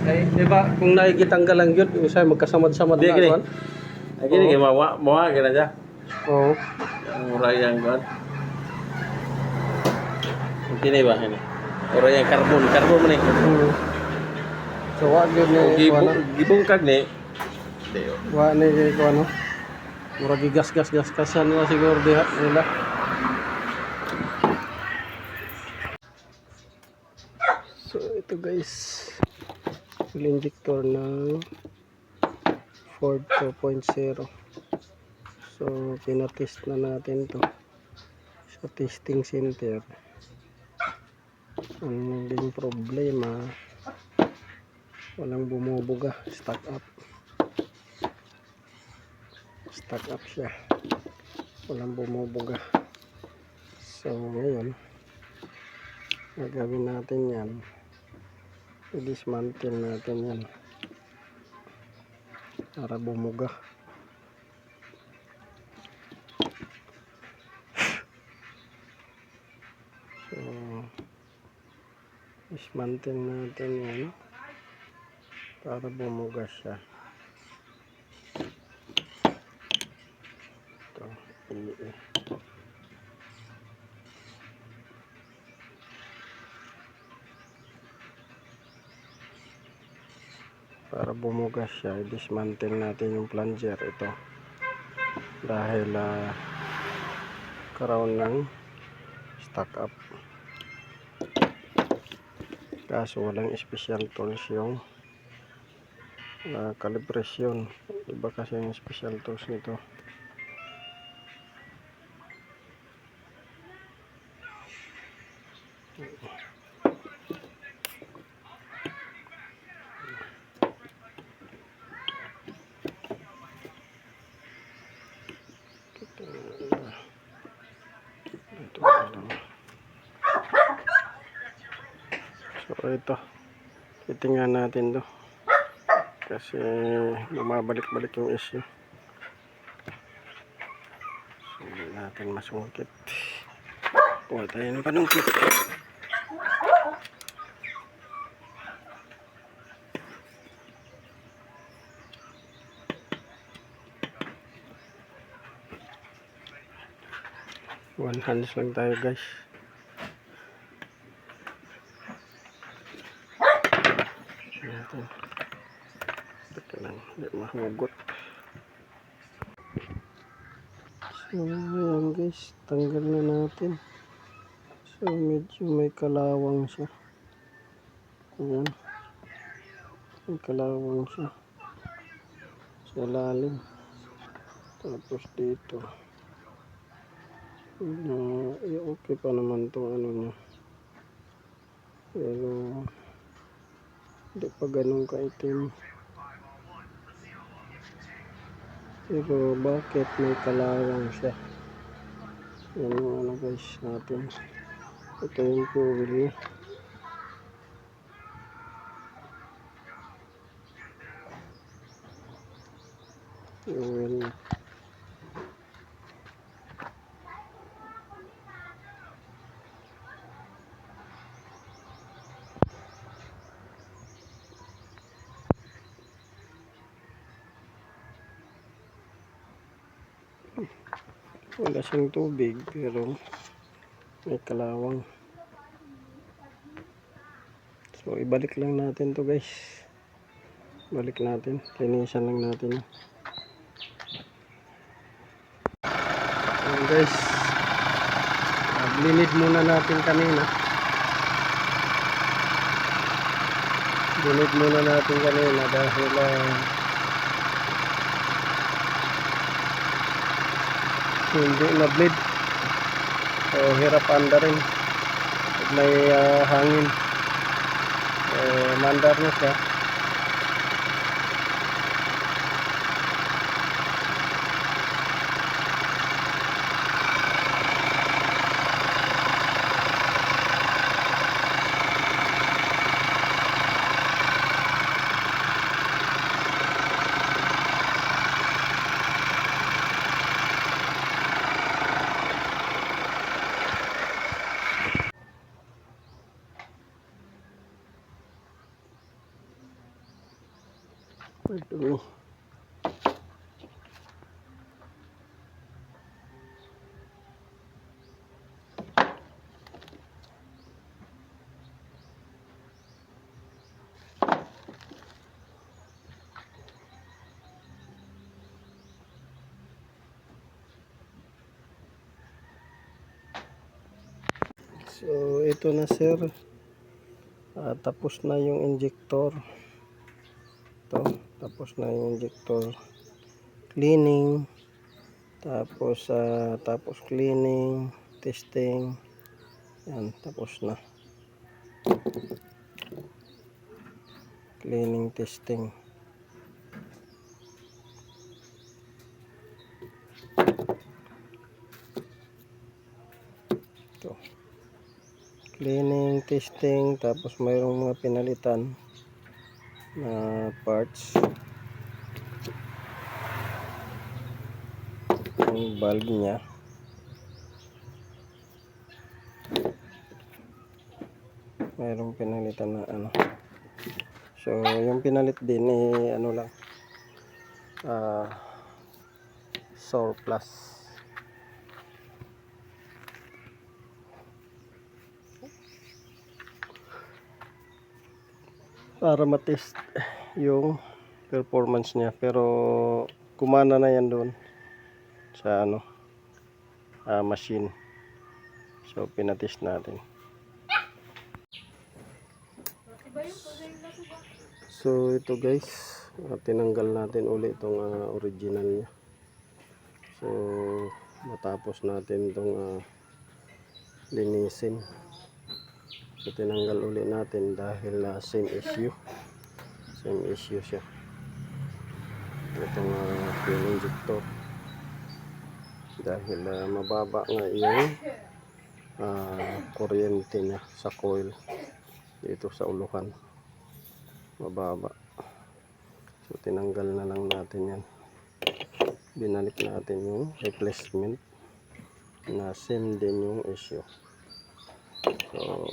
Ay, di ba, kung nakikitanggal lang yun, yung isa magkasamad-samad Di na gini. kuwan. Ay gini kay mawa gina siya. Oo. Mura yang kuan. Kini ba ini? Ora yang karbon man ni. So, wa gyud ni kuwan. Gibungkag ni. Deo. Wa ni kuwan no. Mura gigas-gas-gas-gasan na siguro diha nila. So, ito guys. Fuel injector ng Ford 2.0. So, pinatest na natin to sa testing center. Ang naging problema, walang bumubuga, stuck up siya, walang bumubuga. So ngayon gagawin natin yan, i-dismantle natin yan para bumuga. So dismantle natin yan para bumuga siya. Ito, para bumuga siya, i-dismantle natin yung plunger ito dahil karoon ng stuck up, kaso walang special tools yung calibration. Iba kasi yung special tools nito. So ito, titingnan natin to kasi bumabalik-balik yung issue. So hindi natin masungkit. Kuha tayo ng panungkit. One hands lang tayo guys. Natin. Ito lang, hindi mahugot. So ayan guys, tanggal na natin. So medyo may kalawang siya. Ayan, may kalawang siya sa lalim. Tapos dito okay pa naman itong ano niya, pero hindi pa ganun kaitim. Pero bakit may kalawang siya? Yan yung ano guys natin. Ito yung fuel niya. Fuel. Wala siyang tubig pero may kalawang. So ibalik lang natin to guys. Balik natin, linisan lang natin. Ayan guys, linid muna natin kanina. Linid muna natin kanina dahil hindi na-bleed. So hirap anda rin pag may hangin. Mandar na siya. Dumi. So ito na sir, tapos na yung injector. Ito, tapos na yung injector cleaning, tapos cleaning, testing. Yan, tapos na cleaning, testing. Ito, cleaning, testing, tapos mayroong mga pinalitan na parts. Yung valve niya, mayroong pinalitan na ano. So yung pinalit din ano lang, surplus. Para matest yung performance niya, pero kumana na yan doon sa ano, machine. So pinatest natin. So ito guys, tinanggal natin ulit itong original niya. So matapos natin itong linisin, so tinanggal ulit natin dahil same issue siya. Itong fuel injector, dahil mababa nga yung kuryente niya sa coil dito sa uluhan, mababa. So tinanggal na lang natin yan, binalik natin yung replacement na same din yung issue. So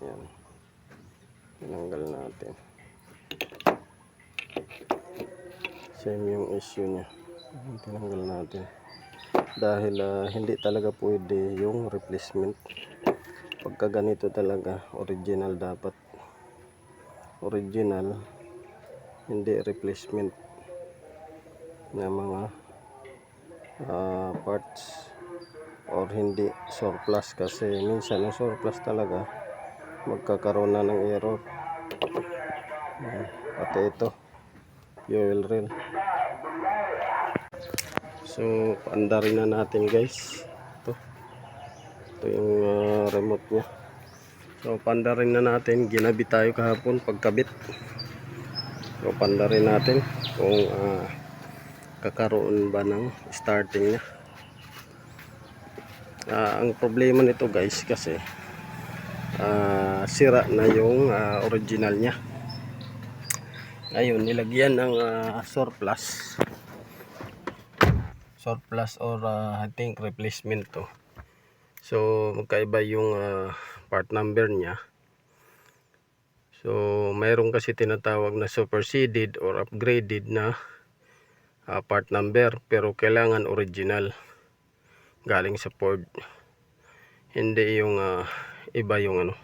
yan, tinanggal natin, same yung issue niya, tinanggal natin dahil hindi talaga pwede yung replacement. Pagka ganito talaga, original dapat, original, hindi replacement na mga parts, or hindi surplus, kasi minsan yung surplus talaga magkakaroon na ng error. Pati ito fuel rail. So paandarin na natin guys, ito yung remote nya. So paandarin na natin, ginabi tayo kahapon pagkabit. So paandarin natin kung kakaroon ba ng starting nya. Ang problema nito guys, kasi sira na yung original nya. Ngayon nilagyan ng surplus or I think replacement to. So magkaiba yung part number nya. So mayroon kasi tinatawag na superseded or upgraded na part number, pero kailangan original galing sa Ford, hindi yung iba yung ano,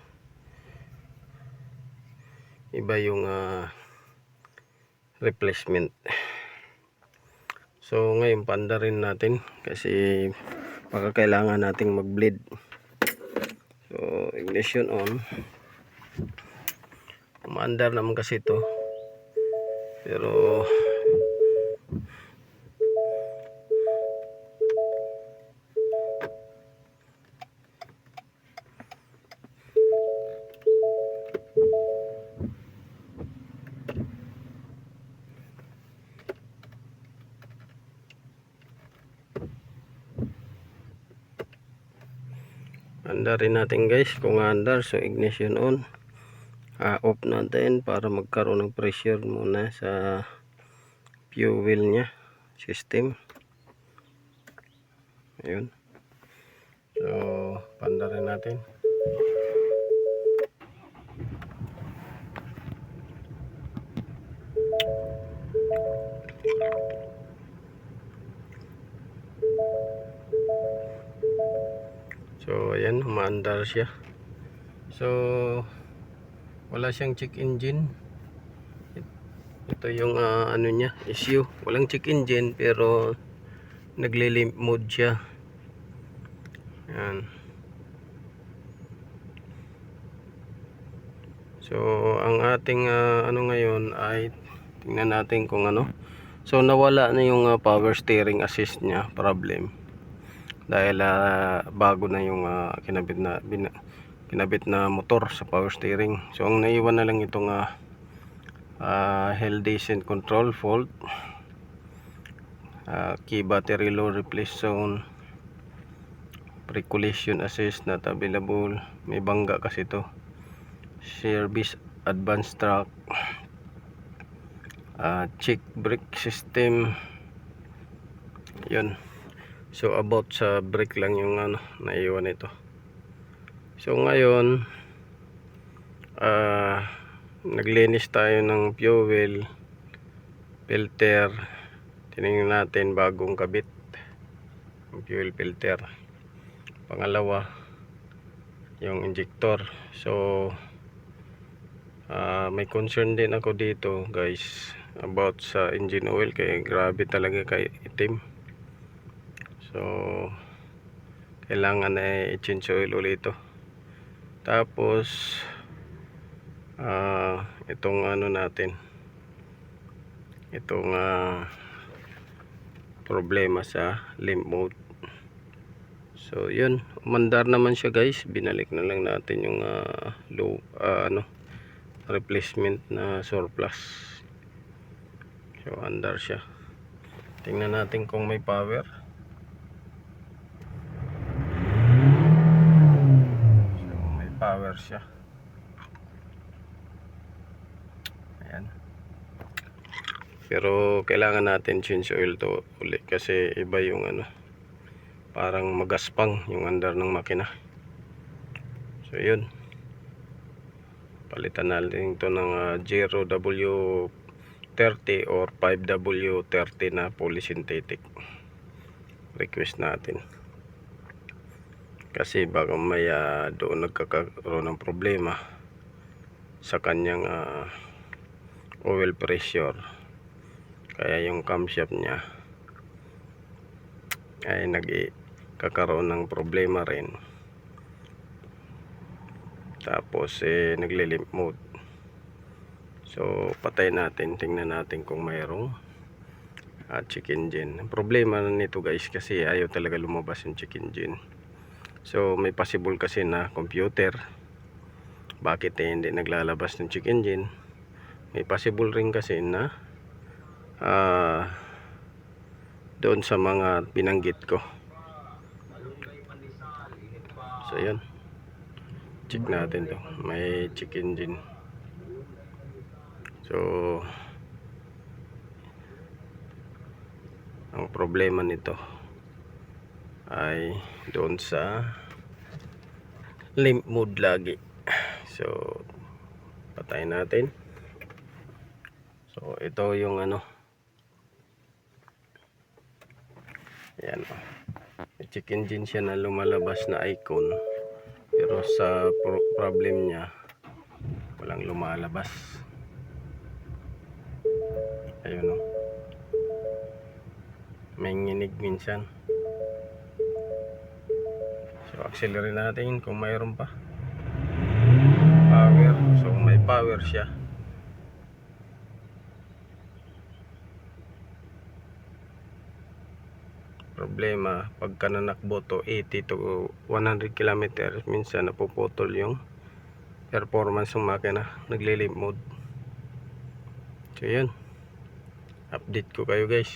iba yung replacement. So ngayon paandarin natin kasi baka kailangan nating mag-bleed. So ignition on, umaandar naman kasi ito, pero andarin natin guys kung andar. So ignition on, off natin para magkaroon ng pressure muna sa fuel nya system. Ayun, so pandarin natin. umaandar siya. So wala siyang check engine. Ito yung ano niya, issue. Walang check engine pero nagle-limp mode siya. Yan. So ang ating ano ngayon ay tingnan natin kung ano. So nawala na yung power steering assist niya, problem. Dahil bago na yung kinabit na motor sa power steering. So ang naiwan na lang itong hell descent control fault, key battery low replace zone, pre-collision assist not available, may bangga kasi to, service advanced track, check brake system. Yun. So about sa brake lang yung naiwan ito. So ngayon naglinis tayo ng fuel filter. Tinignan natin bagong kabit yung fuel filter. Pangalawa yung injector. So may concern din ako dito guys about sa engine oil, kaya grabe talaga kay itim. So kailangan na i-change oil ulit ito. Tapos itong natin, itong problema sa limp mode. So yun, umandar naman siya guys. Binalik na lang natin yung replacement na surplus. So andar siya. Tingnan natin kung may power. So may power siya. Ayan. Pero kailangan natin change oil to ulit kasi iba yung parang magaspang yung andar ng makina. So yun, palitan natin ito ng 0W30 or 5W30 na polysynthetic. Request natin kasi baka may doon nagkakaroon ng problema sa kanyang oil pressure, kaya yung camshaft niya ay nagkakaroon ng problema rin. Tapos nagle-limp mode. So patay natin, tingnan natin kung mayroong check engine. Ang problema nito guys kasi ayaw talaga lumabas yung check engine. So may possible kasi na computer, bakit hindi naglalabas ng check engine. May possible rin kasi na doon sa mga binanggit ko. So yun, check natin to, may check engine. So ang problema nito ay doon sa limp mode lagi. So patay natin. So ito yung ayan, may check engine siya na lumalabas na icon, pero sa problem niya walang lumalabas. Ayun may nginig minsan. So accelerate natin kung mayroon pa power. So may power siya. Problema pagka nanakbo to 80 to 100 km, minsan napuputol yung performance ng makina, nagle-limp mode. So yun, update ko kayo guys.